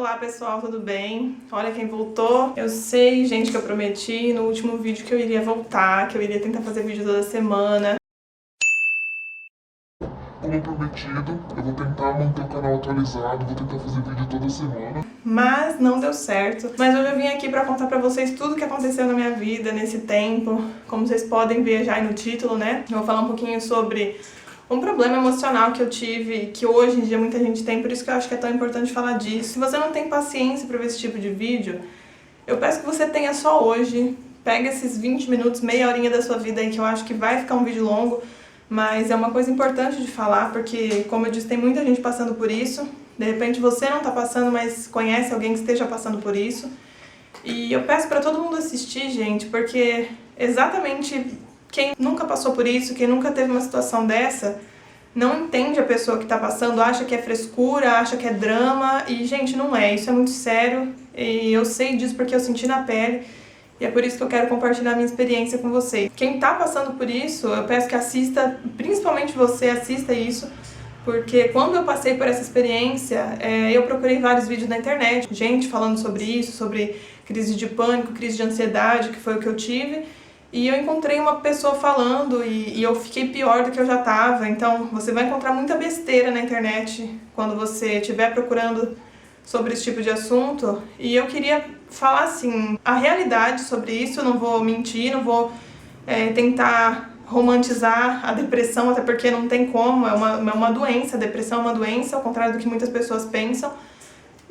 Olá pessoal, tudo bem? Olha quem voltou. Eu sei, gente, que eu prometi no último vídeo que eu iria voltar, que eu iria tentar fazer vídeo toda semana. Como prometido, eu vou tentar manter o canal atualizado, vou tentar fazer vídeo toda semana. Mas não deu certo. Mas hoje eu vim aqui pra contar pra vocês tudo o que aconteceu na minha vida nesse tempo. Como vocês podem ver já aí no título, né? Eu vou falar um pouquinho sobre um problema emocional que eu tive, que hoje em dia muita gente tem, por isso que eu acho que é tão importante falar disso. Se você não tem paciência pra ver esse tipo de vídeo, eu peço que você tenha só hoje. Pega esses 20 minutos, meia horinha da sua vida aí, que eu acho que vai ficar um vídeo longo, mas é uma coisa importante de falar, porque, como eu disse, tem muita gente passando por isso. De repente você não tá passando, mas conhece alguém que esteja passando por isso. E eu peço pra todo mundo assistir, gente, porque exatamente quem nunca passou por isso, quem nunca teve uma situação dessa, não entende a pessoa que tá passando, acha que é frescura, acha que é drama, e, gente, não é. Isso é muito sério, e eu sei disso porque eu senti na pele. E é por isso que eu quero compartilhar a minha experiência com vocês. Quem tá passando por isso, eu peço que assista, principalmente você, assista isso, porque quando eu passei por essa experiência, eu procurei vários vídeos na internet, gente falando sobre isso, sobre crise de pânico, crise de ansiedade, que foi o que eu tive, e eu encontrei uma pessoa falando e eu fiquei pior do que eu já tava. Então você vai encontrar muita besteira na internet quando você estiver procurando sobre esse tipo de assunto, e eu queria falar assim, a realidade sobre isso. Eu não vou mentir, não vou tentar romantizar a depressão, até porque não tem como, é uma doença, a depressão é uma doença, ao contrário do que muitas pessoas pensam,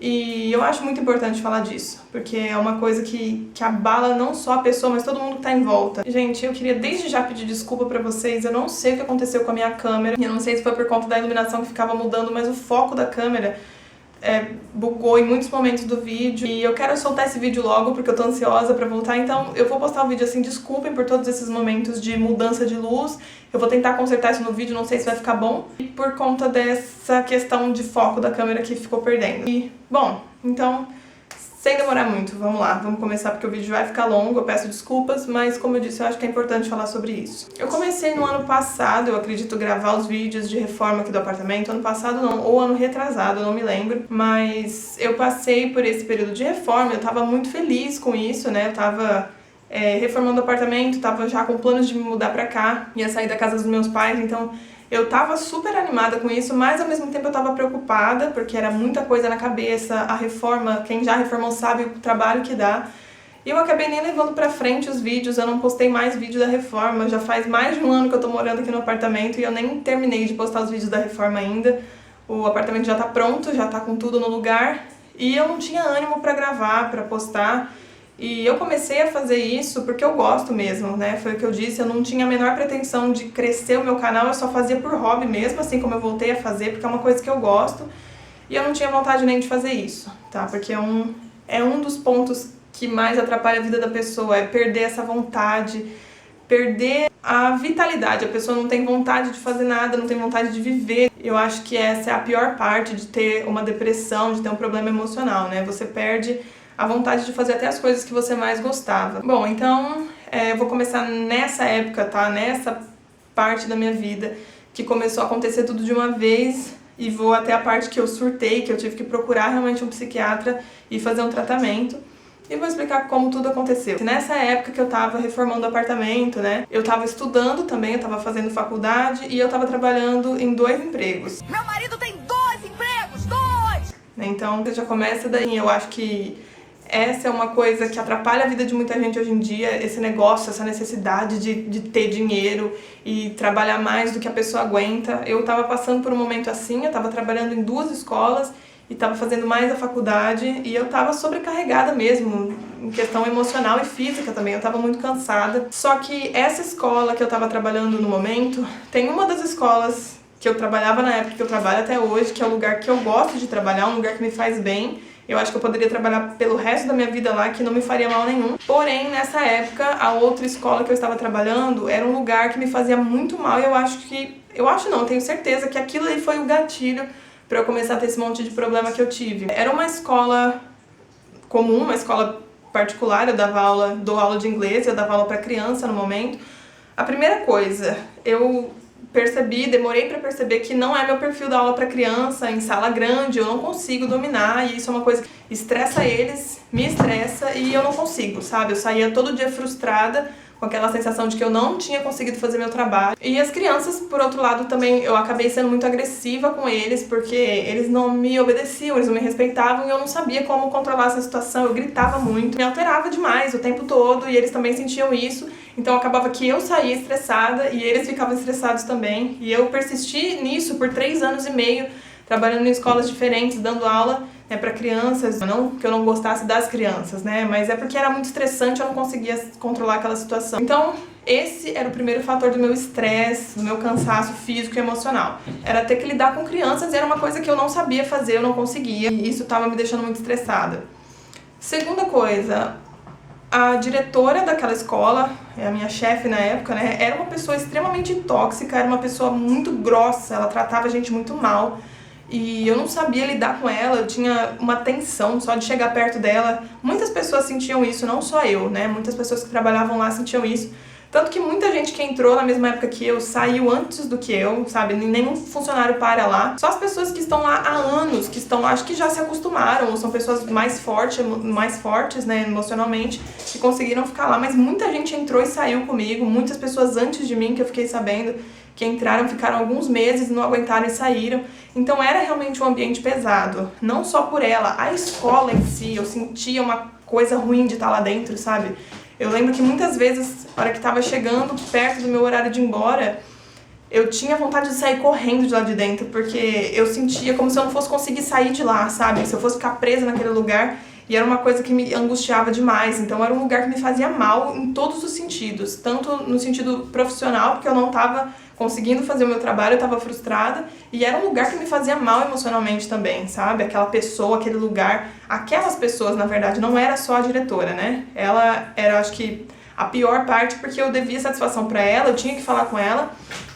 e eu acho muito importante falar disso, porque é uma coisa que abala não só a pessoa, mas todo mundo que tá em volta. Gente, eu queria desde já pedir desculpa pra vocês, eu não sei o que aconteceu com a minha câmera, eu não sei se foi por conta da iluminação que ficava mudando, mas o foco da câmera bugou em muitos momentos do vídeo, e eu quero soltar esse vídeo logo porque eu tô ansiosa pra voltar, então eu vou postar o vídeo assim, desculpem por todos esses momentos de mudança de luz, eu vou tentar consertar isso no vídeo, não sei se vai ficar bom, e por conta dessa questão de foco da câmera que ficou perdendo. E, bom, então, sem demorar muito, vamos lá, vamos começar porque o vídeo vai ficar longo, eu peço desculpas, mas como eu disse, eu acho que é importante falar sobre isso. Eu comecei no ano passado, eu acredito, gravar os vídeos de reforma aqui do apartamento, ano passado não, ou ano retrasado, eu não me lembro, mas eu passei por esse período de reforma, eu tava muito feliz com isso, né, eu tava reformando o apartamento, tava já com planos de me mudar pra cá, ia sair da casa dos meus pais, então eu tava super animada com isso, mas ao mesmo tempo eu tava preocupada, porque era muita coisa na cabeça, a reforma, quem já reformou sabe o trabalho que dá. E eu acabei nem levando pra frente os vídeos, eu não postei mais vídeo da reforma, já faz mais de um ano que eu tô morando aqui no apartamento e eu nem terminei de postar os vídeos da reforma ainda. O apartamento já tá pronto, já tá com tudo no lugar, e eu não tinha ânimo pra gravar, pra postar. E eu comecei a fazer isso porque eu gosto mesmo, né? Foi o que eu disse, eu não tinha a menor pretensão de crescer o meu canal, eu só fazia por hobby mesmo, assim como eu voltei a fazer, porque é uma coisa que eu gosto. E eu não tinha vontade nem de fazer isso, tá? Porque é um dos pontos que mais atrapalha a vida da pessoa, é perder essa vontade, perder a vitalidade. A pessoa não tem vontade de fazer nada, não tem vontade de viver. Eu acho que essa é a pior parte de ter uma depressão, de ter um problema emocional, né? Você perde a vontade de fazer até as coisas que você mais gostava. Bom, então eu vou começar nessa época, tá? Nessa parte da minha vida que começou a acontecer tudo de uma vez, e vou até a parte que eu surtei, que eu tive que procurar realmente um psiquiatra e fazer um tratamento. E vou explicar como tudo aconteceu. Nessa época que eu tava reformando o apartamento, né? Eu tava estudando também, eu tava fazendo faculdade e eu tava trabalhando em 2 empregos. Meu marido tem 2 empregos, 2! Então já começa daí. Eu acho que essa é uma coisa que atrapalha a vida de muita gente hoje em dia, esse negócio, essa necessidade de ter dinheiro e trabalhar mais do que a pessoa aguenta. Eu tava passando por um momento assim, eu tava trabalhando em 2 escolas e tava fazendo mais a faculdade, e eu tava sobrecarregada mesmo, em questão emocional e física também, eu tava muito cansada. Só que essa escola que eu tava trabalhando no momento, tem uma das escolas que eu trabalhava na época, que eu trabalho até hoje, que é o lugar que eu gosto de trabalhar, um lugar que me faz bem. Eu acho que eu poderia trabalhar pelo resto da minha vida lá, que não me faria mal nenhum. Porém, nessa época, a outra escola que eu estava trabalhando era um lugar que me fazia muito mal, e eu acho não, eu tenho certeza que aquilo aí foi o gatilho para eu começar a ter esse monte de problema que eu tive. Era uma escola comum, uma escola particular, eu dou aula de inglês, eu dava aula para criança no momento. A primeira coisa, eu demorei pra perceber que não é meu perfil da aula pra criança, em sala grande, eu não consigo dominar, e isso é uma coisa que estressa eles, me estressa, e eu não consigo, sabe? Eu saía todo dia frustrada, com aquela sensação de que eu não tinha conseguido fazer meu trabalho. E as crianças, por outro lado, também eu acabei sendo muito agressiva com eles, porque eles não me obedeciam, eles não me respeitavam, e eu não sabia como controlar essa situação, eu gritava muito, me alterava demais o tempo todo, e eles também sentiam isso. Então acabava que eu saía estressada e eles ficavam estressados também. E eu persisti nisso por 3 anos e meio, trabalhando em escolas diferentes, dando aula, né, para crianças. Não que eu não gostasse das crianças, né, mas é porque era muito estressante, eu não conseguia controlar aquela situação. Então esse era o primeiro fator do meu estresse, do meu cansaço físico e emocional. Era ter que lidar com crianças, e era uma coisa que eu não sabia fazer, eu não conseguia, e isso estava me deixando muito estressada. Segunda coisa, a diretora daquela escola, a minha chefe na época, né, era uma pessoa extremamente tóxica, era uma pessoa muito grossa, ela tratava a gente muito mal, e eu não sabia lidar com ela, eu tinha uma tensão só de chegar perto dela. Muitas pessoas sentiam isso, não só eu, né, muitas pessoas que trabalhavam lá sentiam isso. Tanto que muita gente que entrou na mesma época que eu saiu antes do que eu, sabe? Nenhum funcionário para lá. Só as pessoas que estão lá há anos, que estão lá, acho que já se acostumaram, ou são pessoas mais fortes, né, emocionalmente, que conseguiram ficar lá. Mas muita gente entrou e saiu comigo, muitas pessoas antes de mim, que eu fiquei sabendo, que entraram, ficaram alguns meses, não aguentaram e saíram. Então era realmente um ambiente pesado. Não só por ela, a escola em si, eu sentia uma coisa ruim de estar lá dentro, sabe? Eu lembro que muitas vezes, na hora que estava chegando perto do meu horário de ir embora, eu tinha vontade de sair correndo de lá de dentro, porque eu sentia como se eu não fosse conseguir sair de lá, sabe? Se eu fosse ficar presa naquele lugar, e era uma coisa que me angustiava demais. Então era um lugar que me fazia mal em todos os sentidos, tanto no sentido profissional, porque eu não estava conseguindo fazer o meu trabalho, eu estava frustrada, e era um lugar que me fazia mal emocionalmente também, sabe? Aquela pessoa, aquele lugar, aquelas pessoas, na verdade, não era só a diretora, né? Ela era, acho que, a pior parte, porque eu devia satisfação pra ela, eu tinha que falar com ela,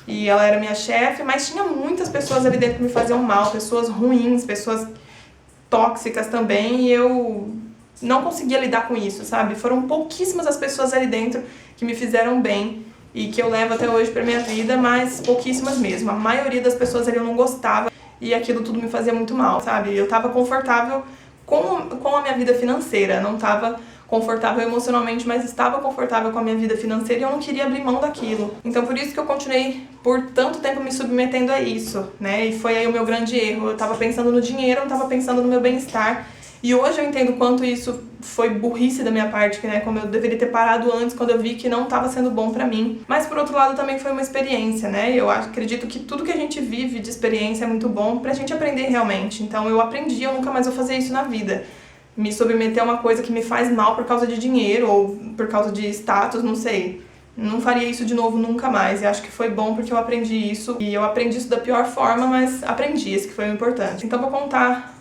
e ela era minha chefe, mas tinha muitas pessoas ali dentro que me faziam mal, pessoas ruins, pessoas tóxicas também, e eu não conseguia lidar com isso, sabe? Foram pouquíssimas as pessoas ali dentro que me fizeram bem, e que eu levo até hoje pra minha vida, mas pouquíssimas mesmo. A maioria das pessoas ali eu não gostava, e aquilo tudo me fazia muito mal, sabe? Eu tava confortável com a minha vida financeira, não tava confortável emocionalmente, mas estava confortável com a minha vida financeira, e eu não queria abrir mão daquilo. Então por isso que eu continuei por tanto tempo me submetendo a isso, né? E foi aí o meu grande erro. Eu tava pensando no dinheiro, eu não tava pensando no meu bem-estar. E hoje eu entendo quanto isso foi burrice da minha parte, né? Como eu deveria ter parado antes, quando eu vi que não estava sendo bom pra mim. Mas por outro lado também foi uma experiência, né? Eu acredito que tudo que a gente vive de experiência é muito bom pra gente aprender realmente. Então eu aprendi, eu nunca mais vou fazer isso na vida. Me submeter a uma coisa que me faz mal por causa de dinheiro ou por causa de status, não sei. Não faria isso de novo nunca mais, e acho que foi bom porque eu aprendi isso. E eu aprendi isso da pior forma, mas aprendi, esse que foi o importante. Então vou contar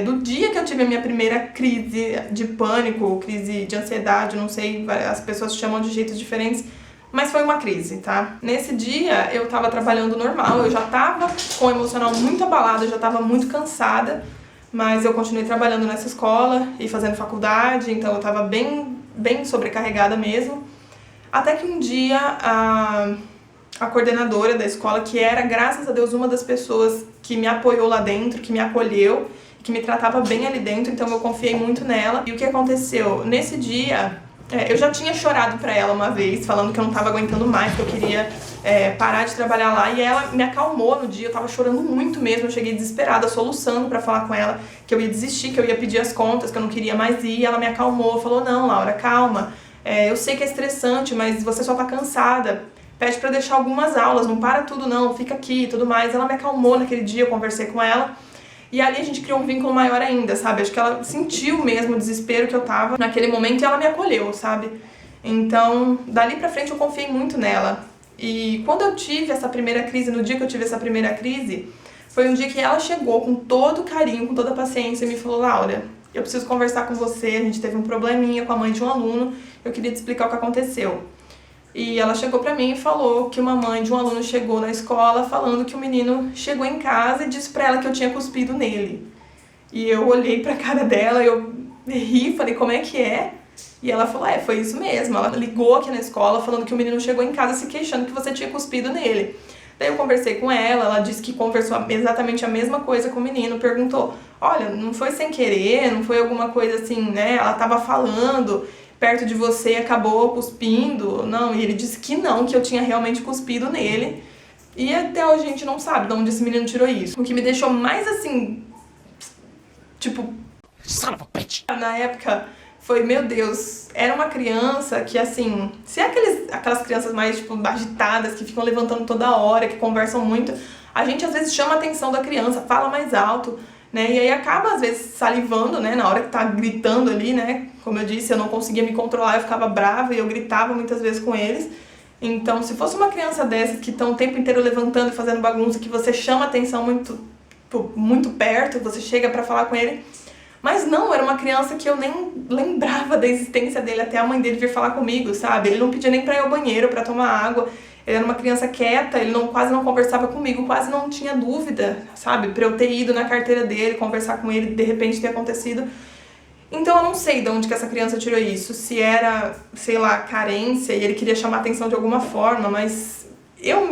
do dia que eu tive a minha primeira crise de pânico, crise de ansiedade, não sei, as pessoas chamam de jeitos diferentes, mas foi uma crise, tá? Nesse dia eu tava trabalhando normal, eu já tava com o emocional muito abalado, eu já tava muito cansada, mas eu continuei trabalhando nessa escola e fazendo faculdade, então eu tava bem sobrecarregada mesmo. Até que um dia a coordenadora da escola, que era, graças a Deus, uma das pessoas que me apoiou lá dentro, que me acolheu, que me tratava bem ali dentro, então eu confiei muito nela. E o que aconteceu? Nesse dia, eu já tinha chorado pra ela uma vez, falando que eu não tava aguentando mais, que eu queria parar de trabalhar lá, e ela me acalmou no dia. Eu tava chorando muito mesmo, eu cheguei desesperada, soluçando pra falar com ela que eu ia desistir, que eu ia pedir as contas, que eu não queria mais ir, e ela me acalmou, falou: não, Laura, calma, eu sei que é estressante, mas você só tá cansada, pede pra deixar algumas aulas, não para tudo não, fica aqui e tudo mais. Ela me acalmou naquele dia, eu conversei com ela, e ali a gente criou um vínculo maior ainda, sabe? Acho que ela sentiu mesmo o desespero que eu tava naquele momento, e ela me acolheu, sabe? Então, dali pra frente eu confiei muito nela. E quando eu tive essa primeira crise, no dia que eu tive essa primeira crise, foi um dia que ela chegou com todo carinho, com toda paciência, e me falou: Laura, eu preciso conversar com você, a gente teve um probleminha com a mãe de um aluno, eu queria te explicar o que aconteceu. E ela chegou pra mim e falou que uma mãe de um aluno chegou na escola falando que o menino chegou em casa e disse pra ela que eu tinha cuspido nele. E eu olhei pra cara dela, eu ri, falei: como é que é? E ela falou: foi isso mesmo. Ela ligou aqui na escola falando que o menino chegou em casa se queixando que você tinha cuspido nele. Daí eu conversei com ela disse que conversou exatamente a mesma coisa com o menino, perguntou, olha, não foi sem querer, não foi alguma coisa assim, né, ela tava falando perto de você e acabou cuspindo, não, e ele disse que não, que eu tinha realmente cuspido nele, e até hoje a gente não sabe de onde esse menino tirou isso. O que me deixou mais assim, tipo, na época, foi, meu Deus, era uma criança que, assim, se é aquelas crianças mais, tipo, agitadas, que ficam levantando toda hora, que conversam muito, a gente, às vezes, chama a atenção da criança, fala mais alto, né, e aí acaba, às vezes, salivando, né, na hora que tá gritando ali, né, como eu disse, eu não conseguia me controlar, eu ficava brava e eu gritava muitas vezes com eles. Então, se fosse uma criança dessas que estão o tempo inteiro levantando e fazendo bagunça, que você chama a atenção muito perto, você chega pra falar com ele... Mas não, era uma criança que eu nem lembrava da existência dele até a mãe dele vir falar comigo, sabe? Ele não pedia nem pra ir ao banheiro, pra tomar água. Ele era uma criança quieta, ele quase não conversava comigo, quase não tinha dúvida, sabe? Pra eu ter ido na carteira dele, conversar com ele, de repente ter acontecido. Então eu não sei de onde que essa criança tirou isso. Se era, sei lá, carência e ele queria chamar atenção de alguma forma, mas...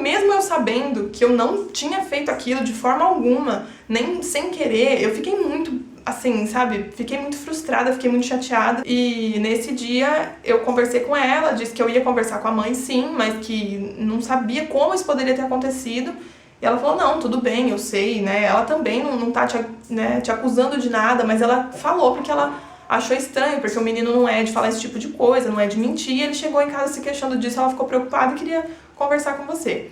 Mesmo eu sabendo que eu não tinha feito aquilo de forma alguma, nem sem querer, eu fiquei muito, assim, sabe? Fiquei muito frustrada, fiquei muito chateada. E nesse dia eu conversei com ela, disse que eu ia conversar com a mãe sim, mas que não sabia como isso poderia ter acontecido. E ela falou, não, tudo bem, eu sei, né? Ela também não tá te acusando de nada, mas ela falou porque ela achou estranho, porque o menino não é de falar esse tipo de coisa, não é de mentir. Ele chegou em casa se queixando disso, ela ficou preocupada e queria conversar com você.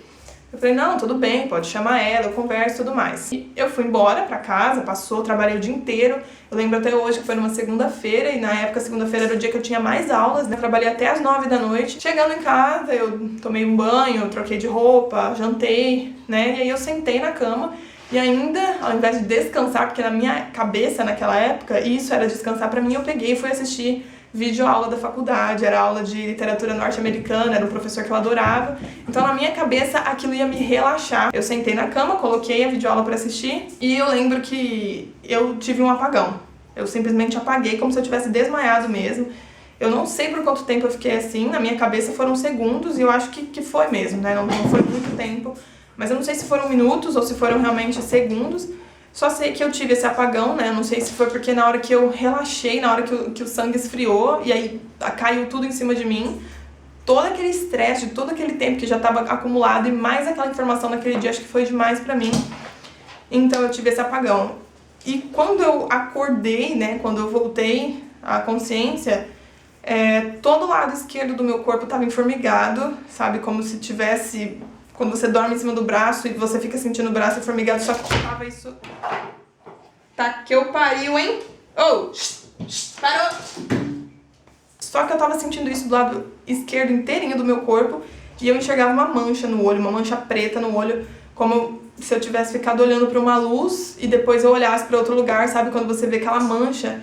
Eu falei, não, tudo bem, pode chamar ela, eu converso e tudo mais. E eu fui embora pra casa, trabalhei o dia inteiro. Eu lembro até hoje que foi numa segunda-feira, e na época, segunda-feira era o dia que eu tinha mais aulas, né? Eu trabalhei até as 9 da noite. Chegando em casa, eu tomei um banho, troquei de roupa, jantei, né? E aí eu sentei na cama e ainda, ao invés de descansar, porque na minha cabeça naquela época, isso era descansar pra mim, eu peguei e fui assistir videoaula da faculdade, era aula de literatura norte-americana, era um professor que eu adorava. Então na minha cabeça aquilo ia me relaxar. Eu sentei na cama, coloquei a videoaula pra assistir e eu lembro que eu tive um apagão. Eu simplesmente apaguei como se eu tivesse desmaiado mesmo. Eu não sei por quanto tempo eu fiquei assim, na minha cabeça foram segundos e eu acho que foi mesmo, né? Não foi muito tempo, mas eu não sei se foram minutos ou se foram realmente segundos. Só sei que eu tive esse apagão, né? Não sei se foi porque na hora que eu relaxei, na hora que o sangue esfriou e aí caiu tudo em cima de mim, todo aquele estresse, todo aquele tempo que já estava acumulado e mais aquela informação naquele dia, acho que foi demais pra mim. Então eu tive esse apagão. E quando eu acordei, né? Quando eu voltei à consciência, todo o lado esquerdo do meu corpo estava enformigado, sabe? Como se tivesse... Quando você dorme em cima do braço e você fica sentindo o braço formigado, só que tava isso... Tá que eu pariu, hein? Oh! Parou! Só que eu tava sentindo isso do lado esquerdo inteirinho do meu corpo e eu enxergava uma mancha no olho, uma mancha preta no olho, como se eu tivesse ficado olhando pra uma luz e depois eu olhasse pra outro lugar, sabe? Quando você vê aquela mancha.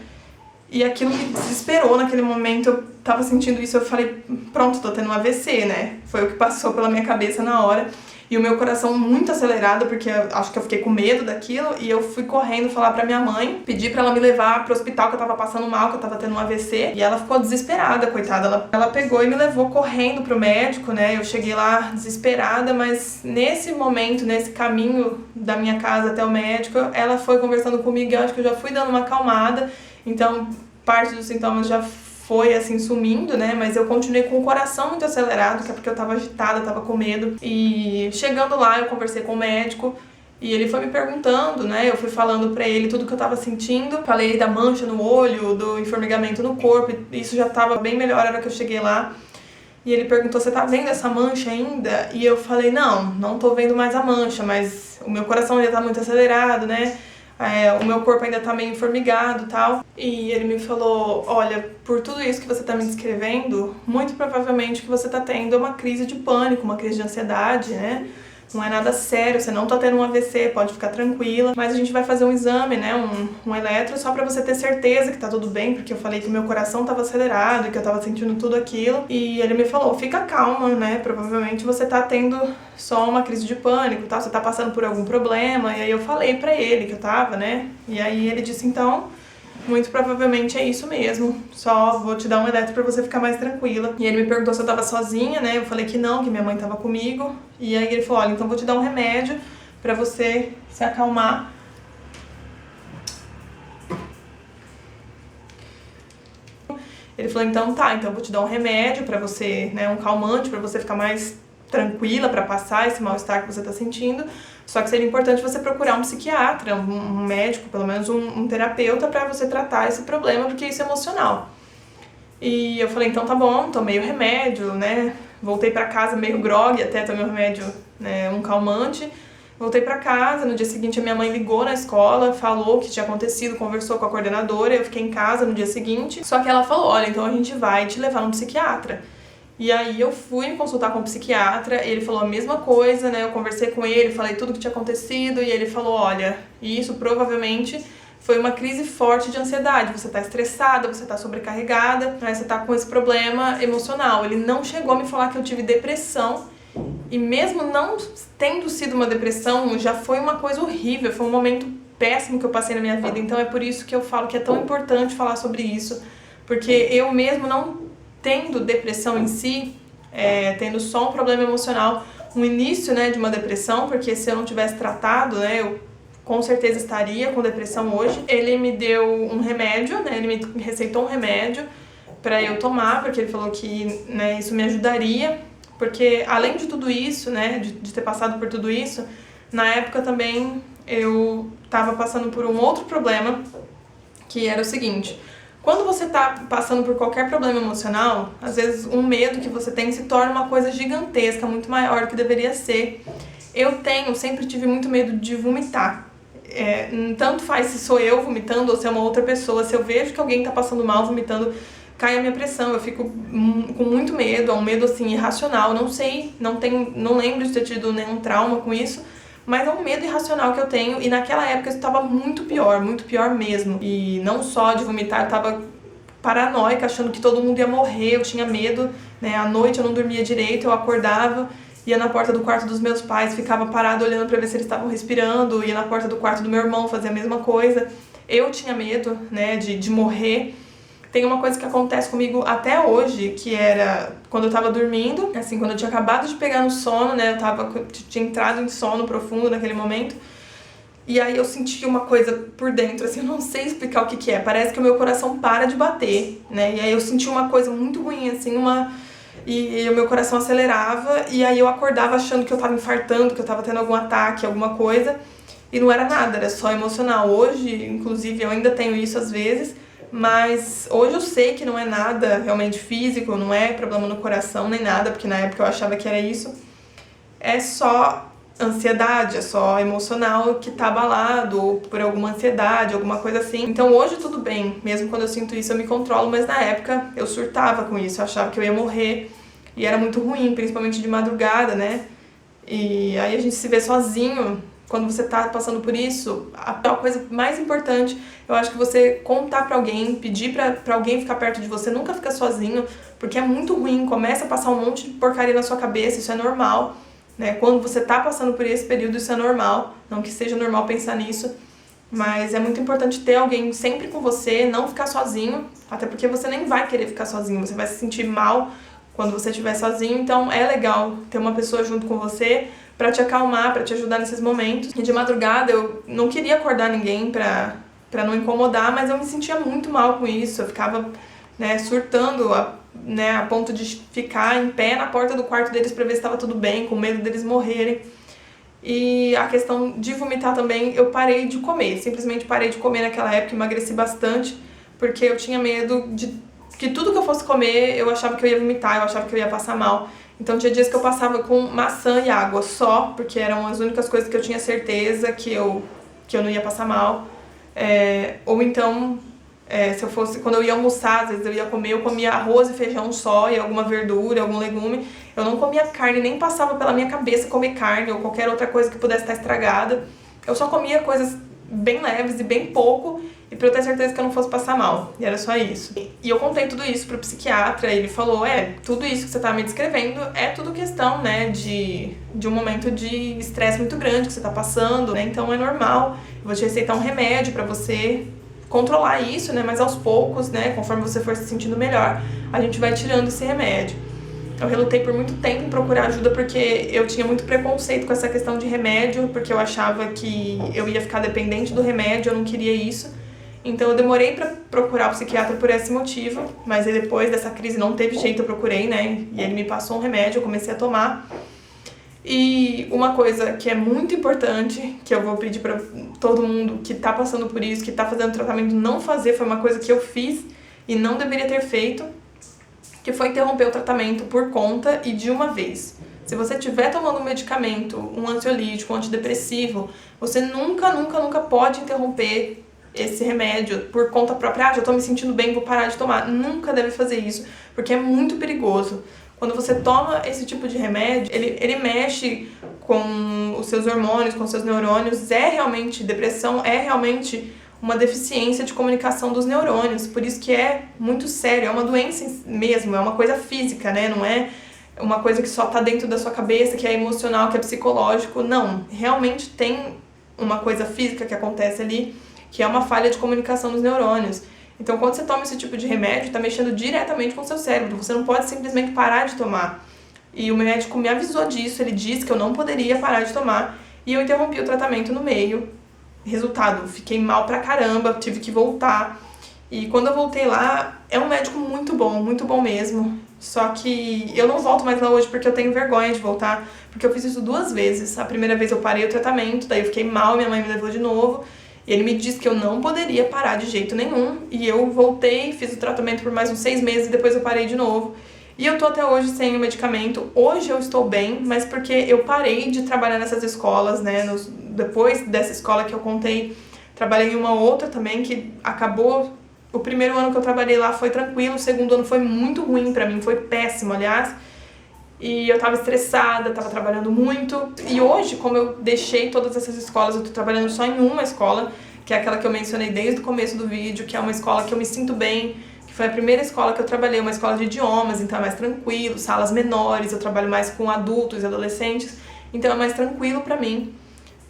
E aquilo me desesperou naquele momento, eu tava sentindo isso, eu falei, pronto, tô tendo um AVC, né? Foi o que passou pela minha cabeça na hora. E o meu coração muito acelerado, porque acho que eu fiquei com medo daquilo, e eu fui correndo falar pra minha mãe, pedir pra ela me levar pro hospital, que eu tava passando mal, que eu tava tendo um AVC, e ela ficou desesperada, coitada. Ela pegou e me levou correndo pro médico, né? Eu cheguei lá desesperada, mas nesse momento, nesse caminho da minha casa até o médico, ela foi conversando comigo e eu acho que eu já fui dando uma acalmada. Então, parte dos sintomas já foi, assim, sumindo, né? Mas eu continuei com o coração muito acelerado, que é porque eu tava agitada, tava com medo. E chegando lá, eu conversei com o médico e ele foi me perguntando, né? Eu fui falando pra ele tudo que eu tava sentindo. Falei da mancha no olho, do informigamento no corpo. Isso já tava bem melhor na hora que eu cheguei lá. E ele perguntou, você tá vendo essa mancha ainda? E eu falei, não tô vendo mais a mancha, mas o meu coração ainda tá muito acelerado, né? O meu corpo ainda tá meio formigado e tal. E ele me falou, olha, por tudo isso que você tá me descrevendo, muito provavelmente o que você tá tendo é uma crise de pânico, uma crise de ansiedade, né? Não é nada sério, você não tá tendo um AVC, pode ficar tranquila. Mas a gente vai fazer um exame, né, um eletro, só pra você ter certeza que tá tudo bem, porque eu falei que o meu coração tava acelerado e que eu tava sentindo tudo aquilo. E ele me falou, fica calma, né, provavelmente você tá tendo só uma crise de pânico, tá? Você tá passando por algum problema. E aí eu falei pra ele que eu tava, né, e aí ele disse, então... muito provavelmente é isso mesmo, só vou te dar um eletro pra você ficar mais tranquila. E ele me perguntou se eu tava sozinha, né, eu falei que não, que minha mãe tava comigo. E aí ele falou, olha, então vou te dar um remédio pra você se acalmar. Ele falou, então tá, então eu vou te dar um remédio pra você, né, um calmante pra você ficar mais tranquila, pra passar esse mal-estar que você tá sentindo. Só que seria importante você procurar um psiquiatra, um médico, pelo menos um terapeuta pra você tratar esse problema, porque isso é emocional. E eu falei, então tá bom, tomei o remédio, né, voltei pra casa meio grogue, até tomei o remédio, né, um calmante. Voltei pra casa, no dia seguinte a minha mãe ligou na escola, falou o que tinha acontecido, conversou com a coordenadora, eu fiquei em casa no dia seguinte. Só que ela falou, olha, então a gente vai te levar num psiquiatra. E aí eu fui me consultar com o psiquiatra, ele falou a mesma coisa, né, eu conversei com ele, falei tudo o que tinha acontecido, e ele falou, olha, isso provavelmente foi uma crise forte de ansiedade, você tá estressada, você tá sobrecarregada, né, você tá com esse problema emocional. Ele não chegou a me falar que eu tive depressão, e mesmo não tendo sido uma depressão, já foi uma coisa horrível, foi um momento péssimo que eu passei na minha vida. Então é por isso que eu falo que é tão importante falar sobre isso, porque eu mesmo não tendo depressão em si, tendo só um problema emocional, um início, né, de uma depressão, porque se eu não tivesse tratado, né, eu com certeza estaria com depressão hoje. Ele me deu um remédio, né, ele me receitou um remédio pra eu tomar, porque ele falou que, né, isso me ajudaria. Porque além de tudo isso, né, de ter passado por tudo isso, na época também eu tava passando por um outro problema, que era o seguinte: quando você tá passando por qualquer problema emocional, às vezes um medo que você tem se torna uma coisa gigantesca, muito maior do que deveria ser. Eu sempre tive muito medo de vomitar. Tanto faz se sou eu vomitando ou se é uma outra pessoa, se eu vejo que alguém tá passando mal vomitando, cai a minha pressão, eu fico com muito medo, é um medo assim irracional, não sei, não lembro de ter tido nenhum trauma com isso, mas é um medo irracional que eu tenho, e naquela época eu estava muito pior mesmo, e não só de vomitar, eu estava paranoica, achando que todo mundo ia morrer, eu tinha medo, né, à noite eu não dormia direito, eu acordava, ia na porta do quarto dos meus pais, ficava parada olhando para ver se eles estavam respirando, ia na porta do quarto do meu irmão, fazia a mesma coisa, eu tinha medo, né, de morrer. Tem uma coisa que acontece comigo até hoje, que era quando eu tava dormindo, assim, quando eu tinha acabado de pegar no sono, né, tinha entrado em sono profundo naquele momento, e aí eu senti uma coisa por dentro, assim, eu não sei explicar o que é, parece que o meu coração para de bater, né, e aí eu senti uma coisa muito ruim, assim, e o meu coração acelerava, e aí eu acordava achando que eu tava infartando, que eu tava tendo algum ataque, alguma coisa, e não era nada, era só emocional. Hoje, inclusive, eu ainda tenho isso às vezes, mas hoje eu sei que não é nada realmente físico, não é problema no coração nem nada, porque na época eu achava que era isso. É só ansiedade, é só emocional que tá abalado, ou por alguma ansiedade, alguma coisa assim. Então hoje tudo bem, mesmo quando eu sinto isso eu me controlo, mas na época eu surtava com isso, eu achava que eu ia morrer, e era muito ruim, principalmente de madrugada, né? E aí a gente se vê sozinho. Quando você tá passando por isso, a coisa mais importante, eu acho que você contar pra alguém, pedir pra alguém ficar perto de você, nunca fica sozinho, porque é muito ruim, começa a passar um monte de porcaria na sua cabeça, isso é normal, né? Quando você tá passando por esse período, isso é normal, não que seja normal pensar nisso, mas é muito importante ter alguém sempre com você, não ficar sozinho, até porque você nem vai querer ficar sozinho, você vai se sentir mal quando você estiver sozinho, então é legal ter uma pessoa junto com você, pra te acalmar, pra te ajudar nesses momentos. E de madrugada eu não queria acordar ninguém pra não incomodar, mas eu me sentia muito mal com isso. Eu ficava, né, surtando, né, a ponto de ficar em pé na porta do quarto deles pra ver se estava tudo bem, com medo deles morrerem. E a questão de vomitar também, eu parei de comer. Simplesmente parei de comer naquela época, emagreci bastante, porque eu tinha medo de que tudo que eu fosse comer, eu achava que eu ia vomitar, eu achava que eu ia passar mal. Então tinha dias que eu passava com maçã e água só, porque eram as únicas coisas que eu tinha certeza que eu não ia passar mal. Ou então, quando eu ia almoçar, às vezes eu comia arroz e feijão só, e alguma verdura, algum legume. Eu não comia carne, nem passava pela minha cabeça comer carne ou qualquer outra coisa que pudesse estar estragada. Eu só comia coisas bem leves e bem pouco, e pra eu ter certeza que eu não fosse passar mal. E era só isso. E eu contei tudo isso pro psiquiatra, ele falou, tudo isso que você tá me descrevendo é tudo questão, né, de um momento de estresse muito grande que você tá passando, né, então é normal. Eu vou te receitar um remédio pra você controlar isso, né, mas aos poucos, né, conforme você for se sentindo melhor, a gente vai tirando esse remédio. Eu relutei por muito tempo em procurar ajuda porque eu tinha muito preconceito com essa questão de remédio, porque eu achava que eu ia ficar dependente do remédio, eu não queria isso. Então eu demorei pra procurar o psiquiatra por esse motivo, mas aí depois dessa crise não teve jeito, eu procurei, né? E ele me passou um remédio, eu comecei a tomar. E uma coisa que é muito importante, que eu vou pedir pra todo mundo que tá passando por isso, que tá fazendo tratamento, não fazer, foi uma coisa que eu fiz e não deveria ter feito, que foi interromper o tratamento por conta e de uma vez. Se você estiver tomando um medicamento, um ansiolítico, um antidepressivo, você nunca pode interromper esse remédio por conta própria. Ah, já tô me sentindo bem, vou parar de tomar. Nunca deve fazer isso, porque é muito perigoso. Quando você toma esse tipo de remédio, ele mexe com os seus hormônios, com os seus neurônios. Depressão é realmente uma deficiência de comunicação dos neurônios. Por isso que é muito sério, é uma doença mesmo, é uma coisa física, né? Não é uma coisa que só tá dentro da sua cabeça, que é emocional, que é psicológico. Não, realmente tem uma coisa física que acontece ali, que é uma falha de comunicação dos neurônios. Então, quando você toma esse tipo de remédio, está mexendo diretamente com o seu cérebro. Você não pode simplesmente parar de tomar. E o médico me avisou disso, ele disse que eu não poderia parar de tomar. E eu interrompi o tratamento no meio. Resultado, fiquei mal pra caramba, tive que voltar. E quando eu voltei lá, é um médico muito bom mesmo. Só que eu não volto mais lá hoje porque eu tenho vergonha de voltar. Porque eu fiz isso 2 vezes. A primeira vez eu parei o tratamento, daí eu fiquei mal, minha mãe me levou de novo. E ele me disse que eu não poderia parar de jeito nenhum. E eu voltei, fiz o tratamento por mais uns 6 meses e depois eu parei de novo. E eu tô até hoje sem o medicamento. Hoje eu estou bem, mas porque eu parei de trabalhar nessas escolas, né? Depois dessa escola que eu contei, trabalhei em uma outra também que acabou. O primeiro ano que eu trabalhei lá foi tranquilo, o segundo ano foi muito ruim pra mim, foi péssimo, aliás. E eu tava estressada, tava trabalhando muito. E hoje, como eu deixei todas essas escolas, eu tô trabalhando só em uma escola, que é aquela que eu mencionei desde o começo do vídeo, que é uma escola que eu me sinto bem, que foi a primeira escola que eu trabalhei, uma escola de idiomas, então é mais tranquilo, salas menores, eu trabalho mais com adultos e adolescentes, então é mais tranquilo pra mim.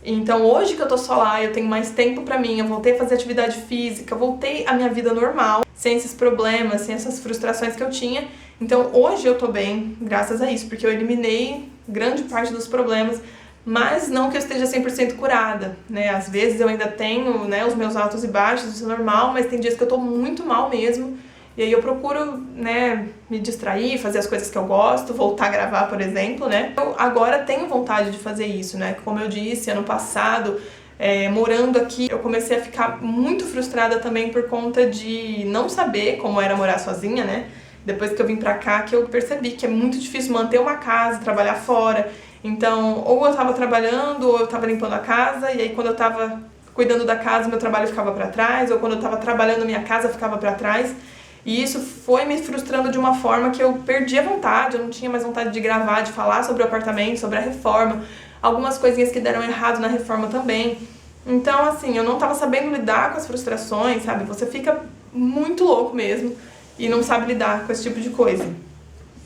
Então hoje que eu tô só lá, eu tenho mais tempo pra mim, eu voltei a fazer atividade física, eu voltei à minha vida normal, sem esses problemas, sem essas frustrações que eu tinha. Então hoje eu tô bem, graças a isso, porque eu eliminei grande parte dos problemas, mas não que eu esteja 100% curada, né? Às vezes eu ainda tenho, né, os meus altos e baixos, isso é normal, mas tem dias que eu tô muito mal mesmo. E aí eu procuro, né, me distrair, fazer as coisas que eu gosto, voltar a gravar, por exemplo, né? Eu agora tenho vontade de fazer isso, né? Como eu disse, ano passado, morando aqui, eu comecei a ficar muito frustrada também por conta de não saber como era morar sozinha, né? Depois que eu vim pra cá, que eu percebi que é muito difícil manter uma casa, trabalhar fora. Então, ou eu tava trabalhando, ou eu tava limpando a casa, e aí quando eu tava cuidando da casa, meu trabalho ficava pra trás, ou quando eu tava trabalhando minha casa, ficava pra trás. E isso foi me frustrando de uma forma que eu perdi a vontade, eu não tinha mais vontade de gravar, de falar sobre o apartamento, sobre a reforma, algumas coisinhas que deram errado na reforma também. Então, assim, eu não tava sabendo lidar com as frustrações, sabe? Você fica muito louco mesmo e não sabe lidar com esse tipo de coisa.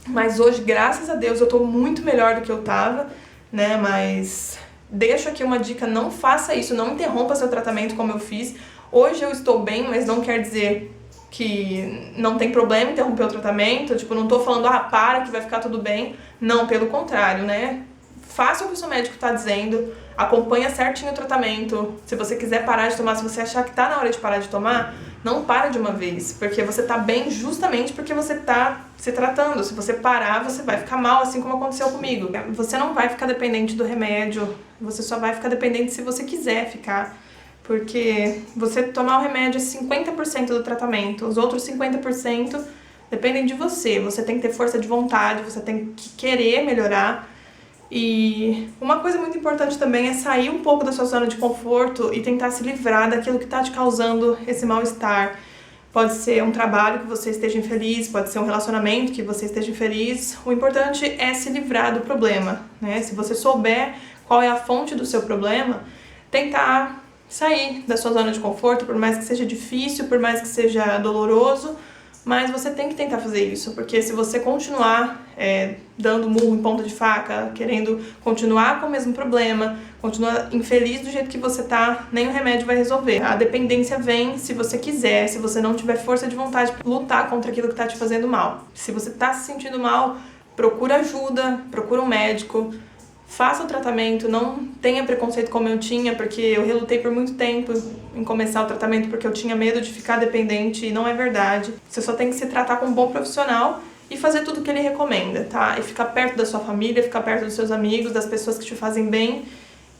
Mas hoje, graças a Deus, eu tô muito melhor do que eu tava, né? Mas deixo aqui uma dica, não faça isso, não interrompa seu tratamento como eu fiz. Hoje eu estou bem, mas não quer dizer que não tem problema interromper o tratamento, tipo, não tô falando, para que vai ficar tudo bem. Não, pelo contrário, né? Faça o que o seu médico tá dizendo, acompanha certinho o tratamento. Se você quiser parar de tomar, se você achar que tá na hora de parar de tomar, não para de uma vez, porque você tá bem justamente porque você tá se tratando. Se você parar, você vai ficar mal, assim como aconteceu comigo. Você não vai ficar dependente do remédio, você só vai ficar dependente se você quiser ficar. Porque você tomar o remédio é 50% do tratamento, os outros 50% dependem de você. Você tem que ter força de vontade, você tem que querer melhorar. E uma coisa muito importante também é sair um pouco da sua zona de conforto e tentar se livrar daquilo que está te causando esse mal-estar. Pode ser um trabalho que você esteja infeliz, pode ser um relacionamento que você esteja infeliz. O importante é se livrar do problema, né? Se você souber qual é a fonte do seu problema, tentar sair da sua zona de conforto, por mais que seja difícil, por mais que seja doloroso, mas você tem que tentar fazer isso, porque se você continuar dando murro em ponta de faca, querendo continuar com o mesmo problema, continuar infeliz do jeito que você tá, nem o remédio vai resolver. A dependência vem se você quiser, se você não tiver força de vontade para lutar contra aquilo que tá te fazendo mal. Se você tá se sentindo mal, procura ajuda, procura um médico, faça o tratamento, não tenha preconceito como eu tinha, porque eu relutei por muito tempo em começar o tratamento porque eu tinha medo de ficar dependente e não é verdade. Você só tem que se tratar com um bom profissional e fazer tudo o que ele recomenda, tá? E ficar perto da sua família, ficar perto dos seus amigos, das pessoas que te fazem bem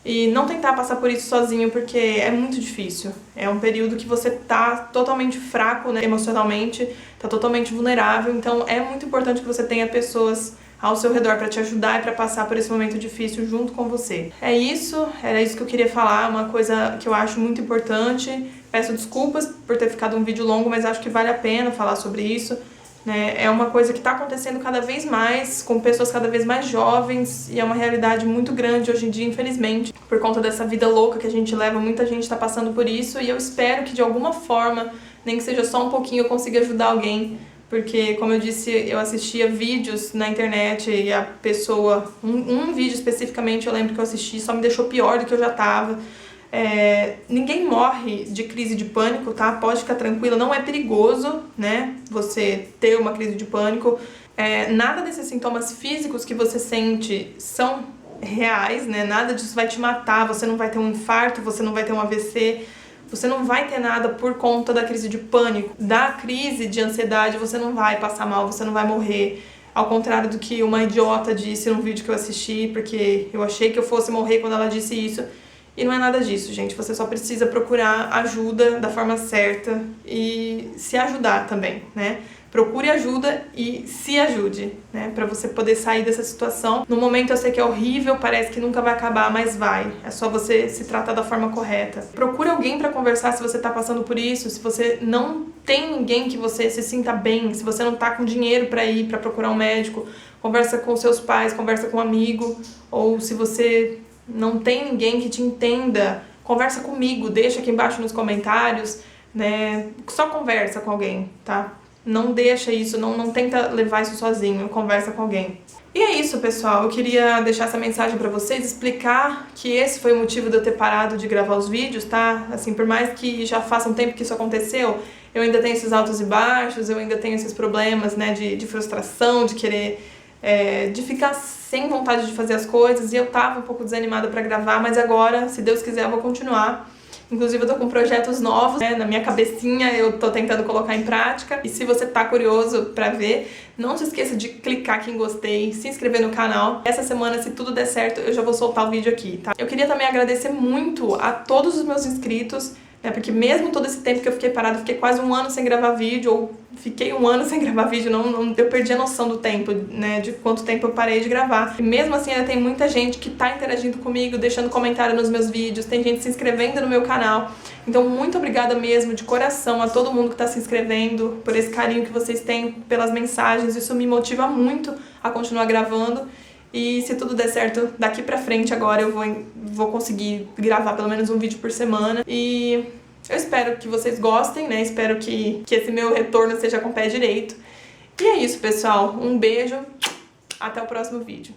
e não tentar passar por isso sozinho, porque é muito difícil. É um período que você tá totalmente fraco, né, emocionalmente, tá totalmente vulnerável, então é muito importante que você tenha pessoas ao seu redor para te ajudar e para passar por esse momento difícil junto com você. É isso, era isso que eu queria falar, uma coisa que eu acho muito importante. Peço desculpas por ter ficado um vídeo longo, mas acho que vale a pena falar sobre isso, né? É uma coisa que está acontecendo cada vez mais, com pessoas cada vez mais jovens, e é uma realidade muito grande hoje em dia, infelizmente. Por conta dessa vida louca que a gente leva, muita gente está passando por isso, e eu espero que de alguma forma, nem que seja só um pouquinho, eu consiga ajudar alguém. Porque, como eu disse, eu assistia vídeos na internet e a pessoa... Um vídeo especificamente eu lembro que eu assisti, só me deixou pior do que eu já tava. Ninguém morre de crise de pânico, tá? Pode ficar tranquila, não é perigoso, né? Você ter uma crise de pânico. Nada desses sintomas físicos que você sente são reais, né? Nada disso vai te matar, você não vai ter um infarto, você não vai ter um AVC... Você não vai ter nada por conta da crise de pânico. Da crise de ansiedade você não vai passar mal, você não vai morrer. Ao contrário do que uma idiota disse num vídeo que eu assisti, porque eu achei que eu fosse morrer quando ela disse isso. E não é nada disso, gente. Você só precisa procurar ajuda da forma certa e se ajudar também, né? Procure ajuda e se ajude, né? Pra você poder sair dessa situação. No momento eu sei que é horrível, parece que nunca vai acabar, mas vai. É só você se tratar da forma correta. Procure alguém pra conversar se você tá passando por isso, se você não tem ninguém que você se sinta bem, se você não tá com dinheiro pra ir pra procurar um médico, conversa com seus pais, conversa com um amigo, ou se você não tem ninguém que te entenda, conversa comigo, deixa aqui embaixo nos comentários, né? Só conversa com alguém, tá? Não deixa isso, não tenta levar isso sozinho, conversa com alguém. E é isso, pessoal, eu queria deixar essa mensagem pra vocês, explicar que esse foi o motivo de eu ter parado de gravar os vídeos, tá? Assim, por mais que já faça um tempo que isso aconteceu, eu ainda tenho esses altos e baixos, eu ainda tenho esses problemas, né, de frustração, de querer... de ficar sem vontade de fazer as coisas, e eu tava um pouco desanimada pra gravar, mas agora, se Deus quiser, eu vou continuar. Inclusive eu tô com projetos novos, né, na minha cabecinha, eu tô tentando colocar em prática. E se você tá curioso pra ver, não se esqueça de clicar aqui em gostei, se inscrever no canal. Essa semana, se tudo der certo, eu já vou soltar o vídeo aqui, tá? Eu queria também agradecer muito a todos os meus inscritos, né, porque mesmo todo esse tempo que eu fiquei parada, fiquei quase um ano sem gravar vídeo, ou fiquei um ano sem gravar vídeo, eu perdi a noção do tempo, né, de quanto tempo eu parei de gravar. E mesmo assim ainda tem muita gente que tá interagindo comigo, deixando comentário nos meus vídeos, tem gente se inscrevendo no meu canal. Então muito obrigada mesmo, de coração, a todo mundo que tá se inscrevendo, por esse carinho que vocês têm pelas mensagens, isso me motiva muito a continuar gravando. E se tudo der certo, daqui pra frente agora eu vou conseguir gravar pelo menos um vídeo por semana. E eu espero que vocês gostem, né? Espero que esse meu retorno seja com o pé direito. E é isso, pessoal. Um beijo. Até o próximo vídeo.